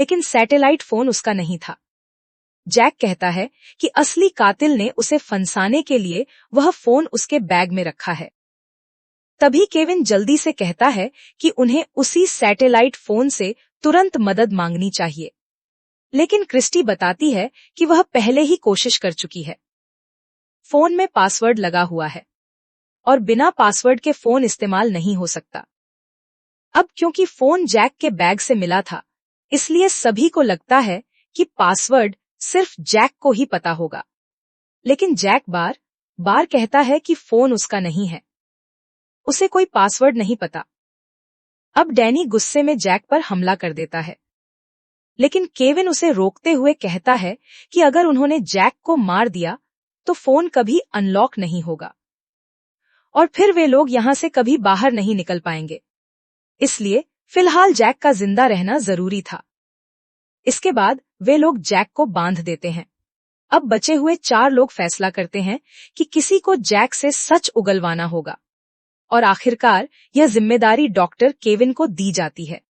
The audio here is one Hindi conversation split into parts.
लेकिन सैटेलाइट फोन उसका नहीं था। जैक कहता है कि असली कातिल ने उसे फंसाने के लिए वह फोन उसके बैग में रखा है। तभी केविन जल्दी से कहता है कि उन्हें उसी सैटेलाइट फोन से तुरंत मदद मांगनी चाहिए, लेकिन क्रिस्टी बताती है कि वह पहले ही कोशिश कर चुकी है। फोन में पासवर्ड लगा हुआ है और बिना पासवर्ड के फोन इस्तेमाल नहीं हो सकता। अब क्योंकि फोन जैक के बैग से मिला था, इसलिए सभी को लगता है कि पासवर्ड सिर्फ जैक को ही पता होगा। लेकिन जैक बार बार कहता है कि फोन उसका नहीं है, उसे कोई पासवर्ड नहीं पता। अब डैनी गुस्से में जैक पर हमला कर देता है, लेकिन केविन उसे रोकते हुए कहता है कि अगर उन्होंने जैक को मार दिया तो फोन कभी अनलॉक नहीं होगा और फिर वे लोग यहां से कभी बाहर नहीं निकल पाएंगे। इसलिए फिलहाल जैक का जिंदा रहना जरूरी था। इसके बाद वे लोग जैक को बांध देते हैं। अब बचे हुए 4 लोग फैसला करते हैं कि किसी को जैक से सच उगलवाना होगा और आखिरकार यह जिम्मेदारी डॉक्टर केविन को दी जाती है।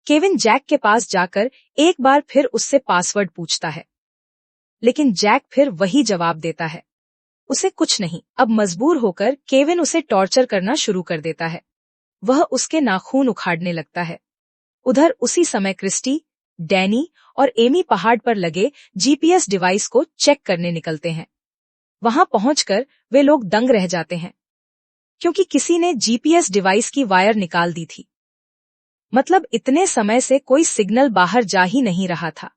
केविन जैक के पास जाकर एक बार फिर उससे पासवर्ड पूछता है, लेकिन जैक फिर वही जवाब देता है, उसे कुछ नहीं। अब मजबूर होकर केविन उसे टॉर्चर करना शुरू कर देता है। वह उसके नाखून उखाड़ने लगता है। उधर उसी समय क्रिस्टी, डैनी और एमी पहाड़ पर लगे जीपीएस डिवाइस को चेक करने निकलते हैं। वहां पहुंचकर वे लोग दंग रह जाते हैं, क्योंकि किसी ने जीपीएस डिवाइस की वायर निकाल दी थी। मतलब इतने समय से कोई सिग्नल बाहर जा ही नहीं रहा था।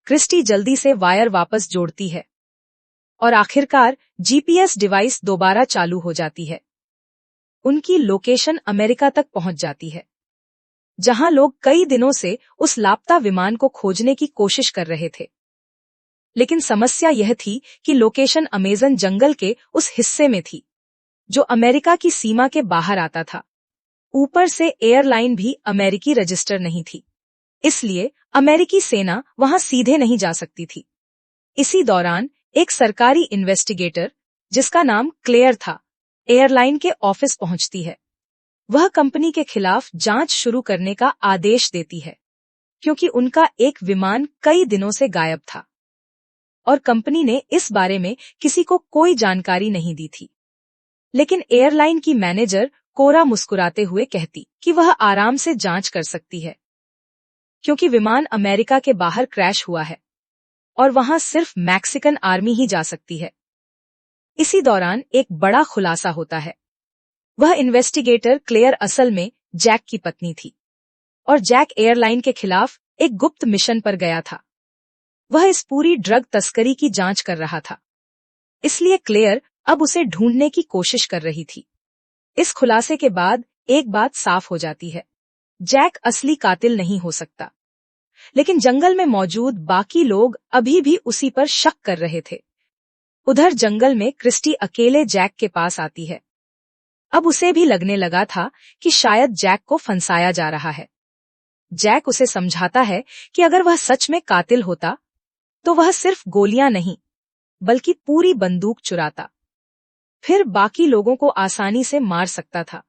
क्रिस्टी जल्दी से वायर वापस जोड़ती है और आखिरकार जीपीएस डिवाइस दोबारा चालू हो जाती है। उनकी लोकेशन अमेरिका तक पहुंच जाती है, जहां लोग कई दिनों से उस लापता विमान को खोजने की कोशिश कर रहे थे। लेकिन समस्या यह थी कि लोकेशन अमेज़न जंगल के उस हिस्से में थी जो अमेरिका की सीमा के बाहर आता था। ऊपर से एयरलाइन भी अमेरिकी रजिस्टर नहीं थी, इसलिए अमेरिकी सेना वहां सीधे नहीं जा सकती थी। इसी दौरान एक सरकारी इन्वेस्टिगेटर, जिसका नाम क्लेयर था, एयरलाइन के ऑफिस पहुंचती है। वह कंपनी के खिलाफ जांच शुरू करने का आदेश देती है, क्योंकि उनका एक विमान कई दिनों से गायब था और कंपनी ने इस बारे में किसी को कोई जानकारी नहीं दी थी। लेकिन एयरलाइन की मैनेजर कोरा मुस्कुराते हुए कहती कि वह आराम से जांच कर सकती है, क्योंकि विमान अमेरिका के बाहर क्रैश हुआ है और वहां सिर्फ मैक्सिकन आर्मी ही जा सकती है। इसी दौरान एक बड़ा खुलासा होता है। वह इन्वेस्टिगेटर क्लेयर असल में जैक की पत्नी थी और जैक एयरलाइन के खिलाफ एक गुप्त मिशन पर गया था। वह इस पूरी ड्रग तस्करी की जांच कर रहा था, इसलिए क्लेयर अब उसे ढूंढने की कोशिश कर रही थी। इस खुलासे के बाद एक बात साफ हो जाती है, जैक असली कातिल नहीं हो सकता। लेकिन जंगल में मौजूद बाकी लोग अभी भी उसी पर शक कर रहे थे। उधर जंगल में क्रिस्टी अकेले जैक के पास आती है। अब उसे भी लगने लगा था कि शायद जैक को फंसाया जा रहा है। जैक उसे समझाता है कि अगर वह सच में कातिल होता तो वह सिर्फ गोलियां नहीं, बल्कि पूरी बंदूक चुराता, फिर बाकी लोगों को आसानी से मार सकता था।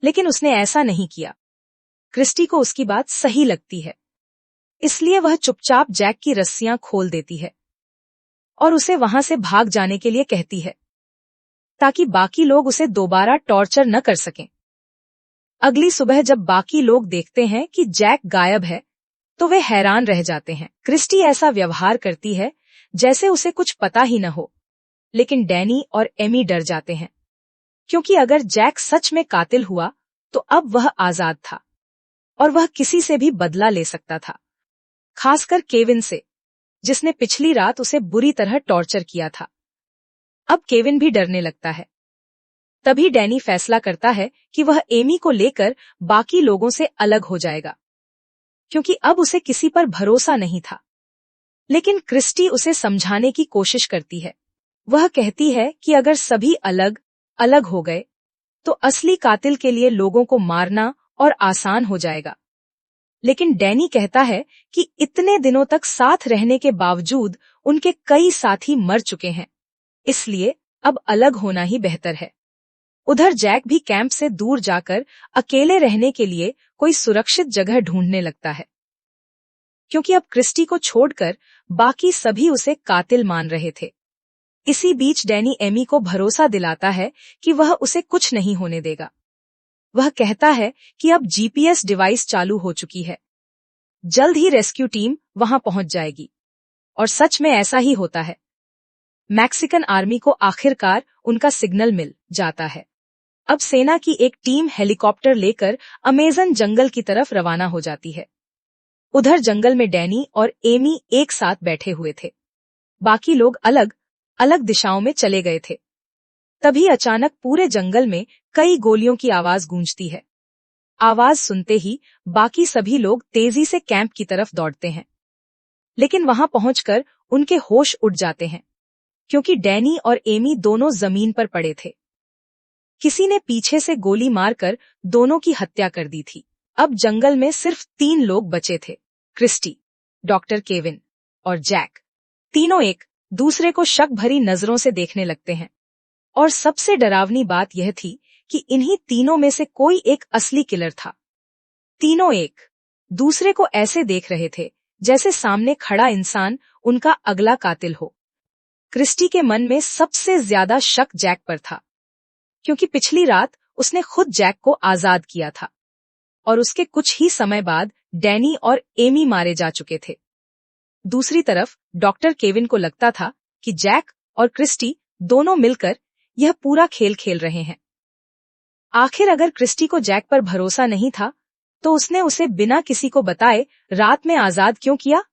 लेकिन उसने ऐसा नहीं किया। क्रिस्टी को उसकी बात सही लगती है, इसलिए वह चुपचाप जैक की रस्सियां खोल देती है और उसे वहां से भाग जाने के लिए कहती है, ताकि बाकी लोग उसे दोबारा टॉर्चर न कर सकें। अगली सुबह जब बाकी लोग देखते हैं कि जैक गायब है, तो वे हैरान रह जाते हैं। क्रिस्टी ऐसा व्यवहार करती है जैसे उसे कुछ पता ही न हो, लेकिन डैनी और एमी डर जाते हैं, क्योंकि अगर जैक सच में कातिल हुआ तो अब वह आजाद था और वह किसी से भी बदला ले सकता था, खासकर केविन से, जिसने पिछली रात उसे बुरी तरह टॉर्चर किया था। अब केविन भी डरने लगता है। तभी डैनी फैसला करता है कि वह एमी को लेकर बाकी लोगों से अलग हो जाएगा, क्योंकि अब उसे किसी पर भरोसा नहीं था। लेकिन क्रिस्टी उसे समझाने की कोशिश करती है। वह कहती है कि अगर सभी अलग अलग हो गए तो असली कातिल के लिए लोगों को मारना और आसान हो जाएगा। लेकिन डैनी कहता है कि इतने दिनों तक साथ रहने के बावजूद उनके कई साथी मर चुके हैं, इसलिए अब अलग होना ही बेहतर है। उधर जैक भी कैंप से दूर जाकर अकेले रहने के लिए कोई सुरक्षित जगह ढूंढने लगता है। क्योंकि अब क्रिस्टी को छोड़कर बाकी सभी उसे कातिल मान रहे थे। इसी बीच डैनी एमी को भरोसा दिलाता है कि वह उसे कुछ नहीं होने देगा। वह कहता है कि अब जीपीएस डिवाइस चालू हो चुकी है, जल्द ही रेस्क्यू टीम वहां पहुंच जाएगी। और सच में ऐसा ही होता है। मैक्सिकन आर्मी को आखिरकार उनका सिग्नल मिल जाता है। अब सेना की एक टीम हेलीकॉप्टर लेकर अमेजन जंगल की तरफ रवाना हो जाती है। उधर जंगल में डैनी और एमी एक साथ बैठे हुए थे। बाकी लोग अलग अलग दिशाओं में चले गए थे। तभी अचानक पूरे जंगल में कई गोलियों की आवाज गूंजती है। आवाज सुनते ही बाकी सभी लोग तेजी से कैंप की तरफ दौड़ते हैं, लेकिन वहां पहुंचकर उनके होश उड़ जाते हैं, क्योंकि डैनी और एमी दोनों जमीन पर पड़े थे। किसी ने पीछे से गोली मारकर दोनों की हत्या कर दी थी। अब जंगल में सिर्फ 3 लोग बचे थे, क्रिस्टी, डॉक्टर केविन और जैक। तीनों एक दूसरे को शक भरी नजरों से देखने लगते हैं। और सबसे डरावनी बात यह थी कि इन्हीं तीनों में से कोई एक असली किलर था। तीनों एक दूसरे को ऐसे देख रहे थे जैसे सामने खड़ा इंसान उनका अगला कातिल हो। क्रिस्टी के मन में सबसे ज्यादा शक जैक पर था, क्योंकि पिछली रात उसने खुद जैक को आजाद किया था और उसके कुछ ही समय बाद डैनी और एमी मारे जा चुके थे। दूसरी तरफ डॉक्टर केविन को लगता था कि जैक और क्रिस्टी दोनों मिलकर यह पूरा खेल खेल रहे हैं। आखिर अगर क्रिस्टी को जैक पर भरोसा नहीं था, तो उसने उसे बिना किसी को बताए रात में आजाद क्यों किया?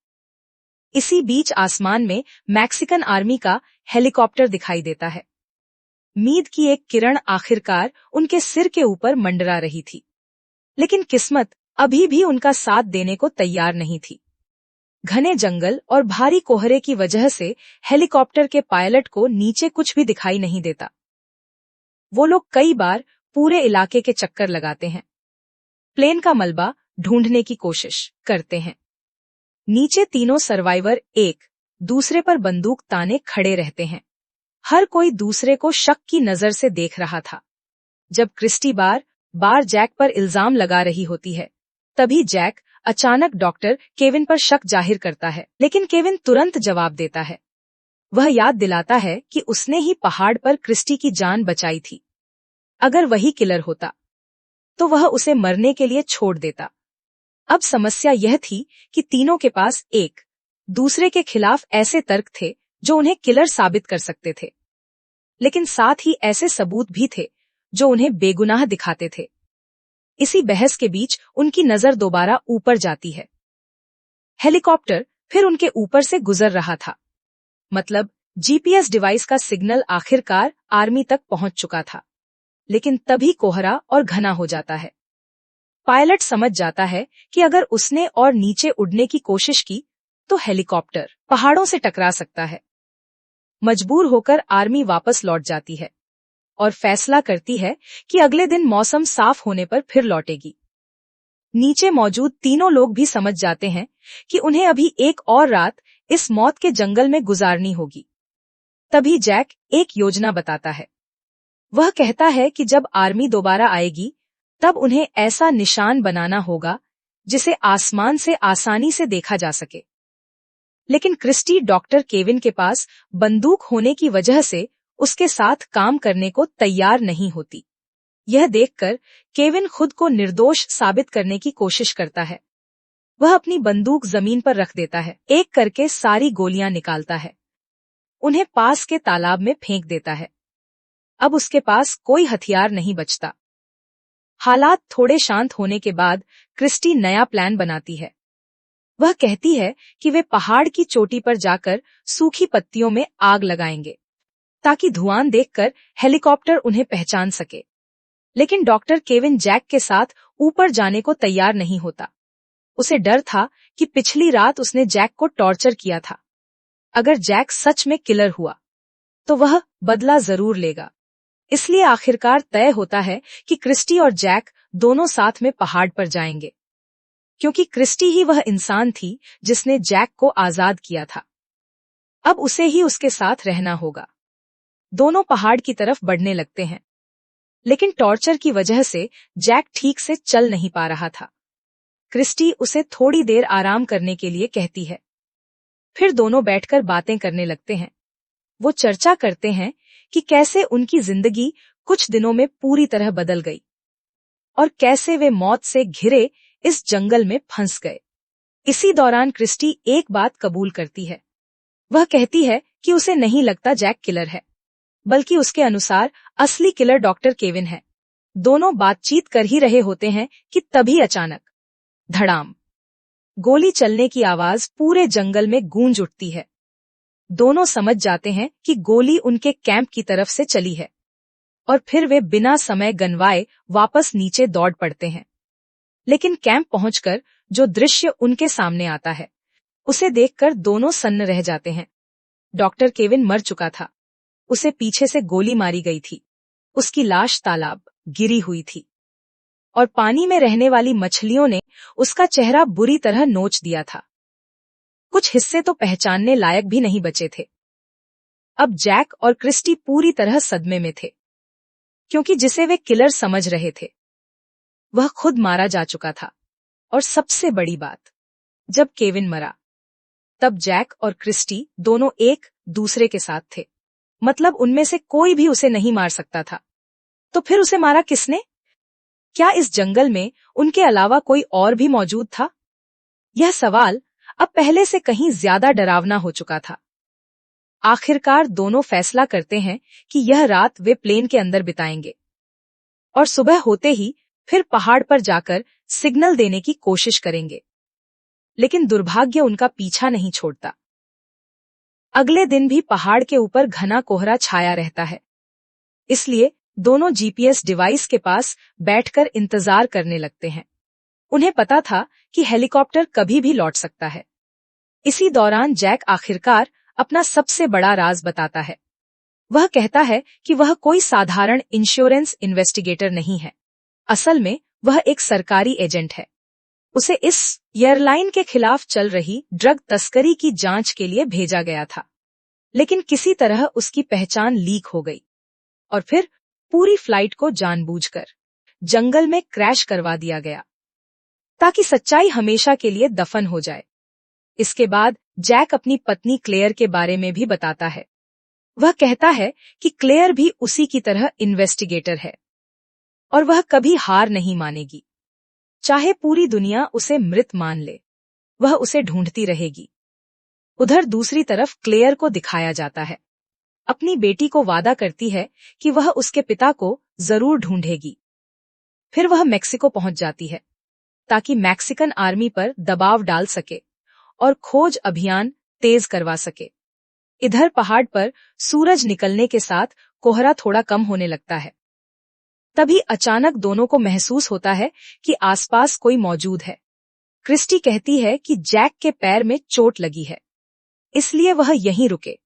इसी बीच आसमान में मैक्सिकन आर्मी का हेलीकॉप्टर दिखाई देता है। उम्मीद की एक किरण आखिरकार उनके सिर के ऊपर मंडरा रही थी, लेकिन किस्मत अभी भी उनका साथ देने को तैयार नहीं थी। घने जंगल और भारी कोहरे की वजह से हेलीकॉप्टर के पायलट को नीचे कुछ भी दिखाई नहीं देता। वो लोग कई बार पूरे इलाके के चक्कर लगाते हैं, प्लेन का मलबा ढूंढने की कोशिश करते हैं। नीचे तीनों सर्वाइवर एक दूसरे पर बंदूक ताने खड़े रहते हैं। हर कोई दूसरे को शक की नजर से देख रहा था। जब क्रिस्टी बार बार जैक पर इल्जाम लगा रही होती है, तभी जैक अचानक डॉक्टर केविन पर शक जाहिर करता है, लेकिन केविन तुरंत जवाब देता है। वह याद दिलाता है कि उसने ही पहाड़ पर क्रिस्टी की जान बचाई थी। अगर वही किलर होता तो वह उसे मरने के लिए छोड़ देता। अब समस्या यह थी कि तीनों के पास एक दूसरे के खिलाफ ऐसे तर्क थे जो उन्हें किलर साबित कर सकते थे, लेकिन साथ ही ऐसे सबूत भी थे जो उन्हें बेगुनाह दिखाते थे। इसी बहस के बीच उनकी नजर दोबारा ऊपर जाती है। हेलीकॉप्टर फिर उनके ऊपर से गुजर रहा था, मतलब जीपीएस डिवाइस का सिग्नल आखिरकार आर्मी तक पहुंच चुका था। लेकिन तभी कोहरा और घना हो जाता है। पायलट समझ जाता है कि अगर उसने और नीचे उड़ने की कोशिश की तो हेलीकॉप्टर पहाड़ों से टकरा सकता है। मजबूर होकर आर्मी वापस लौट जाती है और फैसला करती है कि अगले दिन मौसम साफ होने पर फिर लौटेगी। नीचे मौजूद तीनों लोग भी समझ जाते हैं कि उन्हें अभी एक और रात इस मौत के जंगल में गुजारनी होगी। तभी जैक एक योजना बताता है। वह कहता है कि जब आर्मी दोबारा आएगी, तब उन्हें ऐसा निशान बनाना होगा जिसे आसमान से आसानी से देखा जा सके। लेकिन क्रिस्टी डॉक्टर केविन के पास बंदूक होने की वजह से उसके साथ काम करने को तैयार नहीं होती। यह देखकर केविन खुद को निर्दोष साबित करने की कोशिश करता है। वह अपनी बंदूक जमीन पर रख देता है, एक करके सारी गोलियां निकालता है, उन्हें पास के तालाब में फेंक देता है। अब उसके पास कोई हथियार नहीं बचता। हालात थोड़े शांत होने के बाद क्रिस्टी नया प्लान बनाती है। वह कहती है कि वे पहाड़ की चोटी पर जाकर सूखी पत्तियों में आग लगाएंगे, ताकि धुआं देखकर हेलीकॉप्टर उन्हें पहचान सके। लेकिन डॉक्टर केविन जैक के साथ ऊपर जाने को तैयार नहीं होता। उसे डर था कि पिछली रात उसने जैक को टॉर्चर किया था। अगर जैक सच में किलर हुआ तो वह बदला जरूर लेगा। इसलिए आखिरकार तय होता है कि क्रिस्टी और जैक दोनों साथ में पहाड़ पर जाएंगे, क्योंकि क्रिस्टी ही वह इंसान थी जिसने जैक को आजाद किया था। अब उसे ही उसके साथ रहना होगा। दोनों पहाड़ की तरफ बढ़ने लगते हैं, लेकिन टॉर्चर की वजह से जैक ठीक से चल नहीं पा रहा था। क्रिस्टी उसे थोड़ी देर आराम करने के लिए कहती है। फिर दोनों बैठकर बातें करने लगते हैं। वो चर्चा करते हैं कि कैसे उनकी जिंदगी कुछ दिनों में पूरी तरह बदल गई और कैसे वे मौत से घिरे इस जंगल में फंस गए। इसी दौरान क्रिस्टी एक बात कबूल करती है। वह कहती है कि उसे नहीं लगता जैक किलर है, बल्कि उसके अनुसार असली किलर डॉक्टर केविन है। दोनों बातचीत कर ही रहे होते हैं कि तभी अचानक धड़ाम, गोली चलने की आवाज पूरे जंगल में गूंज उठती है। दोनों समझ जाते हैं कि गोली उनके कैंप की तरफ से चली है और फिर वे बिना समय गंवाए वापस नीचे दौड़ पड़ते हैं। लेकिन कैंप पहुंचकर जो दृश्य उनके सामने आता है, उसे देखकर दोनों सन्न रह जाते हैं। डॉक्टर केविन मर चुका था। उसे पीछे से गोली मारी गई थी। उसकी लाश तालाब गिरी हुई थी और पानी में रहने वाली मछलियों ने उसका चेहरा बुरी तरह नोच दिया था। कुछ हिस्से तो पहचानने लायक भी नहीं बचे थे। अब जैक और क्रिस्टी पूरी तरह सदमे में थे, क्योंकि जिसे वे किलर समझ रहे थे, वह खुद मारा जा चुका था। और सबसे बड़ी बात, जब केविन मरा, तब जैक और क्रिस्टी दोनों एक दूसरे के साथ थे। मतलब उनमें से कोई भी उसे नहीं मार सकता था। तो फिर उसे मारा किसने? क्या इस जंगल में उनके अलावा कोई और भी मौजूद था? यह सवाल अब पहले से कहीं ज्यादा डरावना हो चुका था। आखिरकार दोनों फैसला करते हैं कि यह रात वे प्लेन के अंदर बिताएंगे और सुबह होते ही फिर पहाड़ पर जाकर सिग्नल देने की कोशिश करेंगे। लेकिन दुर्भाग्य उनका पीछा नहीं छोड़ता। अगले दिन भी पहाड़ के ऊपर घना कोहरा छाया रहता है। इसलिए दोनों जीपीएस डिवाइस के पास बैठकर इंतजार करने लगते हैं। उन्हें पता था कि हेलीकॉप्टर कभी भी लौट सकता है। इसी दौरान जैक आखिरकार अपना सबसे बड़ा राज बताता है। वह कहता है कि वह कोई साधारण इंश्योरेंस इन्वेस्टिगेटर नहीं है। असल में वह एक सरकारी एजेंट है। उसे इस एयरलाइन के खिलाफ चल रही ड्रग तस्करी की जांच के लिए भेजा गया था। लेकिन किसी तरह उसकी पहचान लीक हो गई और फिर पूरी फ्लाइट को जानबूझकर जंगल में क्रैश करवा दिया गया, ताकि सच्चाई हमेशा के लिए दफन हो जाए। इसके बाद जैक अपनी पत्नी क्लेयर के बारे में भी बताता है। वह कहता है कि क्लेयर भी उसी की तरह इन्वेस्टिगेटर है और वह कभी हार नहीं मानेगी। चाहे पूरी दुनिया उसे मृत मान ले, वह उसे ढूंढती रहेगी। उधर दूसरी तरफ क्लेयर को दिखाया जाता है। अपनी बेटी को वादा करती है कि वह उसके पिता को जरूर ढूंढेगी। फिर वह मेक्सिको पहुंच जाती है ताकि मैक्सिकन आर्मी पर दबाव डाल सके और खोज अभियान तेज करवा सके। इधर पहाड़ पर सूरज निकलने के साथ कोहरा थोड़ा कम होने लगता है। तभी अचानक दोनों को महसूस होता है कि आसपास कोई मौजूद है। क्रिस्टी कहती है कि जैक के पैर में चोट लगी है, इसलिए वह यहीं रुके,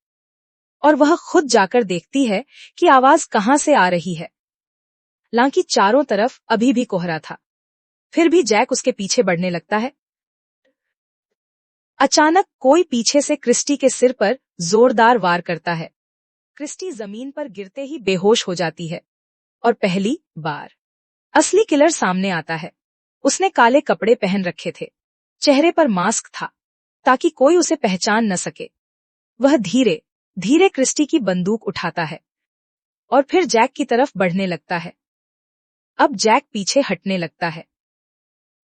और वह खुद जाकर देखती है कि आवाज कहां से आ रही है। हालांकि चारों तरफ अभी भी कोहरा था, फिर भी जैक उसके पीछे बढ़ने लगता है। अचानक कोई पीछे से क्रिस्टी के सिर पर जोरदार वार करता है। क्रिस्टी जमीन पर गिरते ही बेहोश हो जाती है और पहली बार असली किलर सामने आता है। उसने काले कपड़े पहन रखे थे, चेहरे पर मास्क था ताकि कोई उसे पहचान न सके। वह धीरे धीरे क्रिस्टी की बंदूक उठाता है और फिर जैक की तरफ बढ़ने लगता है। अब जैक पीछे हटने लगता है,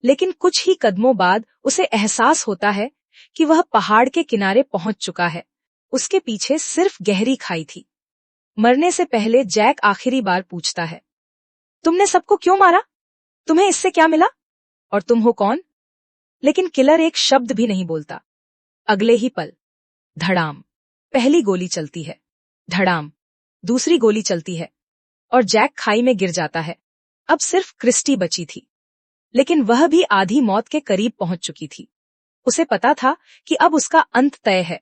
लेकिन कुछ ही कदमों बाद उसे एहसास होता है कि वह पहाड़ के किनारे पहुंच चुका है। उसके पीछे सिर्फ गहरी खाई थी। मरने से पहले जैक आखिरी बार पूछता है, तुमने सबको क्यों मारा? तुम्हें इससे क्या मिला? और तुम हो कौन? लेकिन किलर एक शब्द भी नहीं बोलता। अगले ही पल धड़ाम, पहली गोली चलती है। धड़ाम, दूसरी गोली चलती है और जैक खाई में गिर जाता है। अब सिर्फ क्रिस्टी बची थी, लेकिन वह भी आधी मौत के करीब पहुंच चुकी थी। उसे पता था कि अब उसका अंत तय है,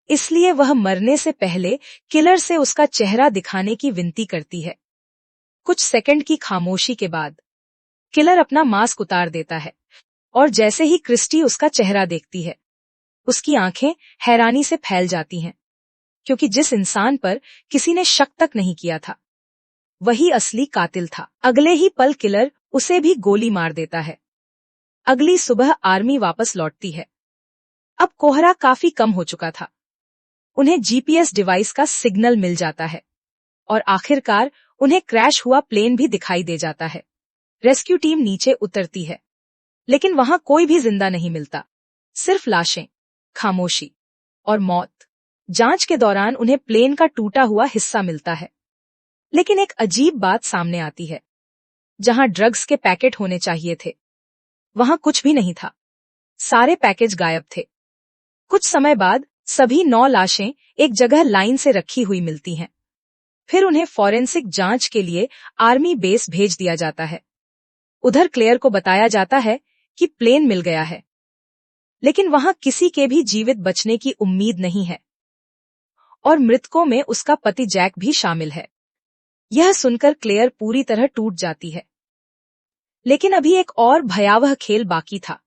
इसलिए वह मरने से पहले किलर से उसका चेहरा दिखाने की विनती करती है। कुछ सेकंड की खामोशी के बाद किलर अपना मास्क उतार देता है और जैसे ही क्रिस्टी उसका चेहरा देखती है, उसकी आंखें हैरानी से फैल जाती हैं, क्योंकि जिस इंसान पर किसी ने शक तक नहीं किया था, वही असली कातिल था। अगले ही पल किलर उसे भी गोली मार देता है अगली सुबह आर्मी वापस लौटती है। अब कोहरा काफी कम हो चुका था। उन्हें जीपीएस डिवाइस का सिग्नल मिल जाता है और आखिरकार उन्हें क्रैश हुआ प्लेन भी दिखाई दे जाता है। रेस्क्यू टीम नीचे उतरती है, लेकिन वहां कोई भी जिंदा नहीं मिलता, सिर्फ लाशें, खामोशी और मौत। जांच के दौरान उन्हें प्लेन का टूटा हुआ हिस्सा मिलता है, लेकिन एक अजीब बात सामने आती है। जहां ड्रग्स के पैकेट होने चाहिए थे, वहां कुछ भी नहीं था। सारे पैकेज गायब थे। कुछ समय बाद सभी 9 लाशें एक जगह लाइन से रखी हुई मिलती हैं। फिर उन्हें फॉरेंसिक जांच के लिए आर्मी बेस भेज दिया जाता है। उधर क्लेयर को बताया जाता है कि प्लेन मिल गया है, लेकिन वहां किसी के भी जीवित बचने की उम्मीद नहीं है और मृतकों में उसका पति जैक भी शामिल है। यह सुनकर क्लेयर पूरी तरह टूट जाती है। लेकिन अभी एक और भयावह खेल बाकी था।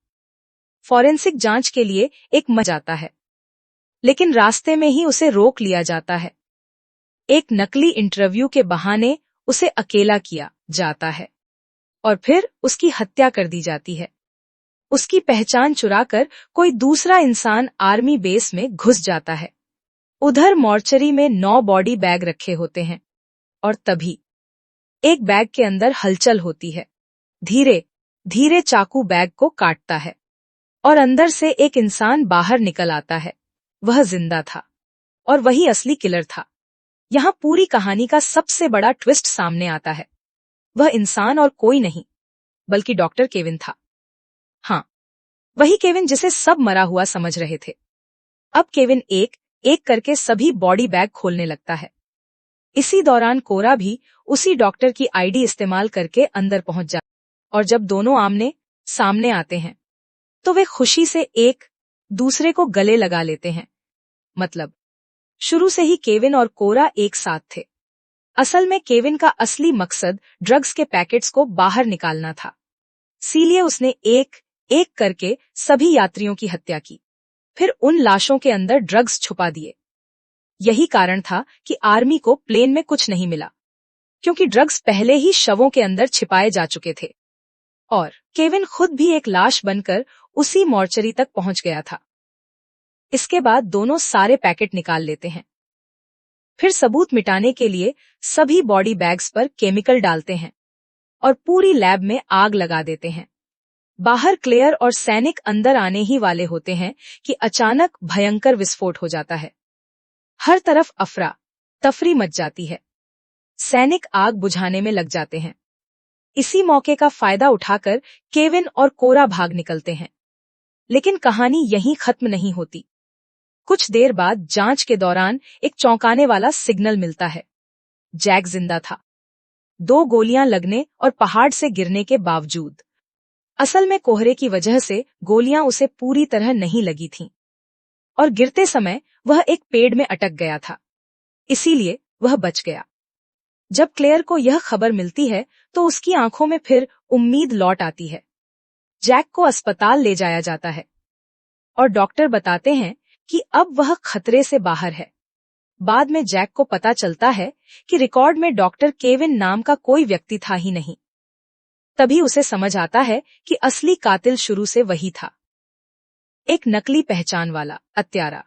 फॉरेंसिक जांच के लिए एक मर जाता है, लेकिन रास्ते में ही उसे रोक लिया जाता है। एक नकली इंटरव्यू के बहाने उसे अकेला किया जाता है और फिर उसकी हत्या कर दी जाती है। उसकी पहचान चुराकर कोई दूसरा इंसान आर्मी बेस में घुस जाता है। उधर मॉर्चरी में 9 बॉडी बैग रखे होते हैं और तभी एक बैग के अंदर हलचल होती है। धीरे धीरे चाकू बैग को काटता है और अंदर से एक इंसान बाहर निकल आता है। वह जिंदा था और वही असली किलर था। यहाँ पूरी कहानी का सबसे बड़ा ट्विस्ट सामने आता है। वह इंसान और कोई नहीं, बल्कि डॉक्टर केविन था। हाँ, वही केविन जिसे सब मरा हुआ समझ रहे थे। अब केविन एक एक करके सभी बॉडी बैग खोलने लगता है। इसी दौरान कोरा भी उसी डॉक्टर की आईडी इस्तेमाल करके अंदर पहुंच जाता है और जब दोनों आमने सामने आते हैं तो वे खुशी से एक दूसरे को गले लगा लेते हैं। मतलब शुरू से ही केविन और कोरा एक साथ थे। असल में केविन का असली मकसद ड्रग्स के पैकेट्स को बाहर निकालना था, इसीलिए उसने एक एक करके सभी यात्रियों की हत्या की, फिर उन लाशों के अंदर ड्रग्स छुपा दिए। यही कारण था कि आर्मी को प्लेन में कुछ नहीं मिला, क्योंकि ड्रग्स पहले ही शवों के अंदर छिपाए जा चुके थे और केविन खुद भी एक लाश बनकर उसी मॉर्चरी तक पहुंच गया था। इसके बाद दोनों सारे पैकेट निकाल लेते हैं। फिर सबूत मिटाने के लिए सभी बॉडी बैग्स पर केमिकल डालते हैं और पूरी लैब में आग लगा देते हैं। बाहर क्लेयर और सैनिक अंदर आने ही वाले होते हैं कि अचानक भयंकर विस्फोट हो जाता है। हर तरफ अफरा तफरी मच जाती है। सैनिक आग बुझाने में लग जाते हैं। इसी मौके का फायदा उठाकर केविन और कोरा भाग निकलते हैं। लेकिन कहानी यहीं खत्म नहीं होती। कुछ देर बाद जांच के दौरान एक चौंकाने वाला सिग्नल मिलता है। जैक जिंदा था, 2 गोलियां लगने और पहाड़ से गिरने के बावजूद। असल में कोहरे की वजह से गोलियां उसे पूरी तरह नहीं लगी थीं और गिरते समय वह एक पेड़ में अटक गया था, इसीलिए वह बच गया। जब क्लेयर को यह खबर मिलती है तो उसकी आंखों में फिर उम्मीद लौट आती है। जैक को अस्पताल ले जाया जाता है और डॉक्टर बताते हैं कि अब वह खतरे से बाहर है। बाद में जैक को पता चलता है कि रिकॉर्ड में डॉक्टर केविन नाम का कोई व्यक्ति था ही नहीं। तभी उसे समझ आता है कि असली कातिल शुरू से वही था, एक नकली पहचान वाला हत्यारा।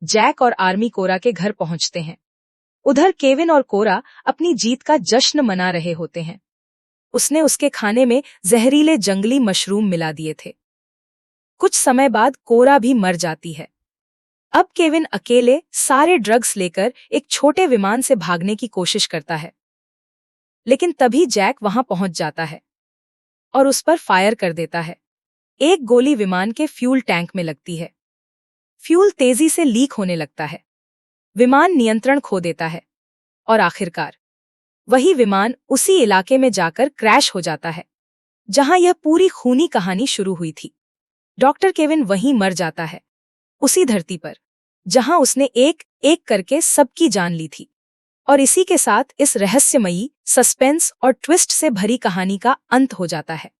जैक और आर्मी कोरा के घर पहुंचते हैं। उधर केविन और कोरा अपनी जीत का जश्न मना रहे होते हैं। उसने उसके खाने में जहरीले जंगली मशरूम मिला दिए थे। कुछ समय बाद कोरा भी मर जाती है। अब केविन अकेले सारे ड्रग्स लेकर एक छोटे विमान से भागने की कोशिश करता है, लेकिन तभी जैक वहां पहुंच जाता है और उस पर फायर कर देता है। एक गोली विमान के फ्यूल टैंक में लगती है। फ्यूल तेजी से लीक होने लगता है। विमान नियंत्रण खो देता है और आखिरकार वही विमान उसी इलाके में जाकर क्रैश हो जाता है जहां यह पूरी खूनी कहानी शुरू हुई थी। डॉक्टर केविन वहीं मर जाता है, उसी धरती पर जहां उसने एक एक करके सबकी जान ली थी। और इसी के साथ इस रहस्यमयी, सस्पेंस और ट्विस्ट से भरी कहानी का अंत हो जाता है।